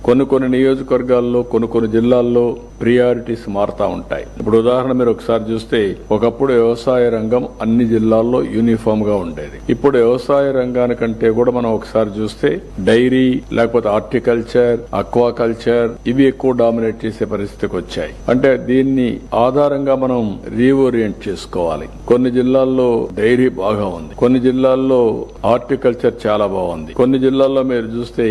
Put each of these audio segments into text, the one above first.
కొన్ని నియోజకవర్గాల్లో కొన్ని జిల్లాల్లో ప్రియారిటీస్ మారుతా ఉంటాయి. ఇప్పుడు ఉదాహరణ మీరు ఒకసారి చూస్తే ఒకప్పుడు వ్యవసాయ రంగం అన్ని జిల్లాల్లో యూనిఫామ్ గా ఉండేది. ఇప్పుడు వ్యవసాయ రంగానికంటే కూడా మనం ఒకసారి చూస్తే డైరీ లేకపోతే హార్టికల్చర్, అక్వాకల్చర్ ఇవి ఎక్కువ డామినేట్ చేసే పరిస్థితికి వచ్చాయి. అంటే దీన్ని ఆధారంగా మనం రీఓరియంట్ చేసుకోవాలి. కొన్ని జిల్లాల్లో డైరీ బాగా ఉంది, కొన్ని జిల్లాల్లో హార్టికల్చర్ చాలా బాగుంది, కొన్ని జిల్లాల్లో మీరు చూస్తే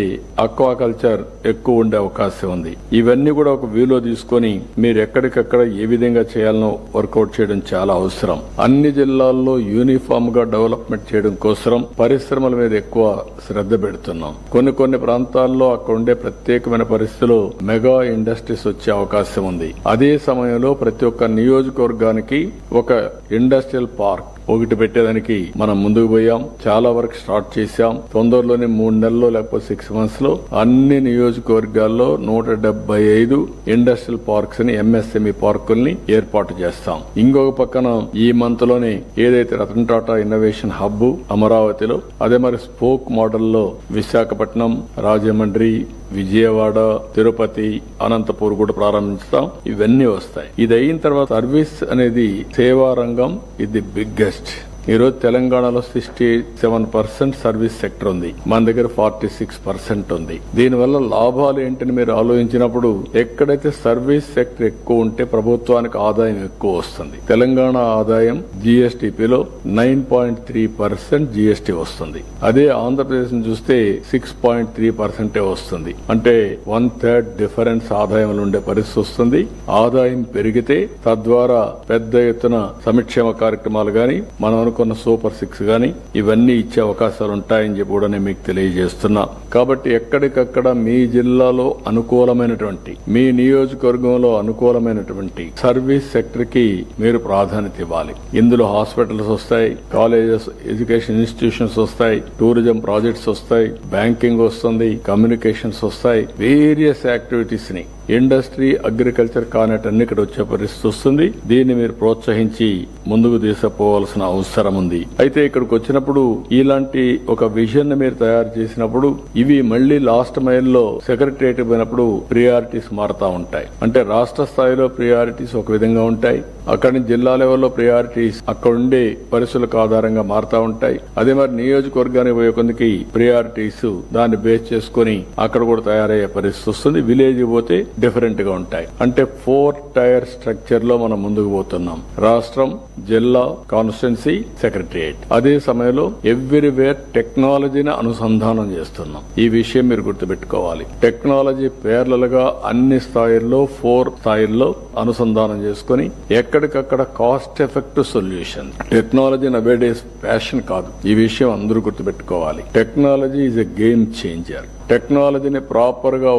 అక్వాకల్చర్ ఎక్కువ ఉండే అవకాశం ఉంది. ఇవన్నీ కూడా ఒక వ్యూలో తీసుకొని మీరు ఎక్కడికక్కడ ఏ విధంగా చేయాలనో వర్కౌట్ చేయడం చాలా అవసరం. అన్ని జిల్లాల్లో యూనిఫామ్ గా డెవలప్మెంట్ చేయడం కోసం పరిశ్రమల మీద ఎక్కువ శ్రద్ధ పెడుతున్నాం. కొన్ని ప్రాంతాల్లో అక్కడ ఉండే ప్రత్యేకమైన పరిస్థితుల్లో మెగా ఇండస్ట్రీస్ వచ్చే అవకాశం ఉంది. అదే సమయంలో ప్రతి ఒక్క నియోజకవర్గానికి ఒక ఇండస్ట్రియల్ పార్క్ ఒకటి పెట్టేదానికి మనం ముందుకు పోయాం. చాలా వరకు స్టార్ట్ చేశాం. తొందరలోనే 3 నెలల్లో లేకపోతే 6 months లో అన్ని నియోజకవర్గాల్లో 175 ఇండస్ట్రియల్ పార్క్స్ ని, ఎంఎస్ఎంఈ పార్కుల్ని ఏర్పాటు చేస్తాం. ఇంకొక పక్కన ఈ మంత్ లోనే ఏదైతే రతన్ టాటా ఇన్నోవేషన్ హబ్ అమరావతిలో, అదే మరి స్పోక్ మోడల్లో విశాఖపట్నం, రాజమండ్రి, విజయవాడ, తిరుపతి, అనంతపూర్ కూడా ప్రారంభించుతాం. ఇవన్నీ వస్తాయి. ఇది అయిన తర్వాత సర్వీస్ అనేది సేవా రంగం ఇది బిగ్గెస్ట్. ఈరోజు తెలంగాణలో 67% సర్వీస్ సెక్టర్ ఉంది, మన దగ్గర 46% ఉంది. దీనివల్ల లాభాలు ఏంటని మీరు ఆలోచించినప్పుడు ఎక్కడైతే సర్వీస్ సెక్టర్ ఎక్కువ ఉంటే ప్రభుత్వానికి ఆదాయం ఎక్కువ వస్తుంది. తెలంగాణ ఆదాయం జీఎస్టీపీలో 9.3% జీఎస్టీ వస్తుంది. అదే ఆంధ్రప్రదేశ్ చూస్తే 6.3% వస్తుంది. అంటే 1/3 డిఫరెన్స్ ఆదాయంలో ఉండే పరిస్థితి వస్తుంది. ఆదాయం పెరిగితే తద్వారా పెద్ద ఎత్తున సంక్షేమ కార్యక్రమాలు గాని మనం అనుకున్న సూపర్ 6 గాని ఇవన్నీ ఇచ్చే అవకాశాలు ఉంటాయని చెప్పి కూడా నేను మీకు తెలియజేస్తున్నా. కాబట్టి ఎక్కడికక్కడ మీ జిల్లాలో అనుకూలమైనటువంటి, మీ నియోజకవర్గంలో అనుకూలమైనటువంటి సర్వీస్ సెక్టర్ కి మీరు ప్రాధాన్యత ఇవ్వాలి. ఇందులో హాస్పిటల్స్ వస్తాయి, కాలేజెస్, ఎడ్యుకేషన్ ఇన్స్టిట్యూషన్స్ వస్తాయి, టూరిజం ప్రాజెక్ట్స్ వస్తాయి, బ్యాంకింగ్ వస్తుంది, కమ్యూనికేషన్స్ వస్తాయి. వేరియస్ యాక్టివిటీస్ ని ఇండస్ట్రీ, అగ్రికల్చర్ కానటన్ని ఇక్కడ వచ్చే పరిస్థితి వస్తుంది. దీన్ని మీరు ప్రోత్సహించి ముందుకు తీసుకుపోవాల్సిన అవసరం ఉంది. అయితే ఇక్కడికి వచ్చినప్పుడు ఇలాంటి ఒక విజన్ మీరు తయారు చేసినప్పుడు ఇవి మళ్లీ లాస్ట్ మైల్ లో సెక్రటరియట్ పోయినప్పుడు ప్రియారిటీస్ మారుతా ఉంటాయి. అంటే రాష్ట్ర స్థాయిలో ప్రియారిటీస్ ఒక విధంగా ఉంటాయి, అక్కడి నుంచి జిల్లా లెవెల్లో ప్రియారిటీస్ అక్కడ ఉండే పరిస్థితులకు ఆధారంగా మారుతా ఉంటాయి. అదే మరి నియోజకవర్గానికి పోయే కొందికి ప్రియారిటీస్ దాన్ని బేస్ చేసుకుని అక్కడ కూడా తయారయ్యే పరిస్థితి వస్తుంది. విలేజ్ పోతే డిఫరెంట్ గా ఉంటాయి. అంటే 4 టైర్ స్ట్రక్చర్ లో మనం ముందుకు పోతున్నాం. రాష్ట్రం, జిల్లా, కాన్స్టిట్యున్సీ, సెక్రటరియట్. అదే సమయంలో ఎవ్రీవేర్ టెక్నాలజీని అనుసంధానం చేస్తున్నాం. ఈ విషయం మీరు గుర్తుపెట్టుకోవాలి. టెక్నాలజీ పేర్లలుగా అన్ని స్థాయిల్లో 4 స్థాయిల్లో అనుసంధానం చేసుకుని ఎక్కడికక్కడ cost effective solution. Technology nowadays fashion కాదు. ఈ విషయం అందరూ గుర్తుపెట్టుకోవాలి. Technology is a game changer. టెక్నాలజీని ప్రాపర్ గా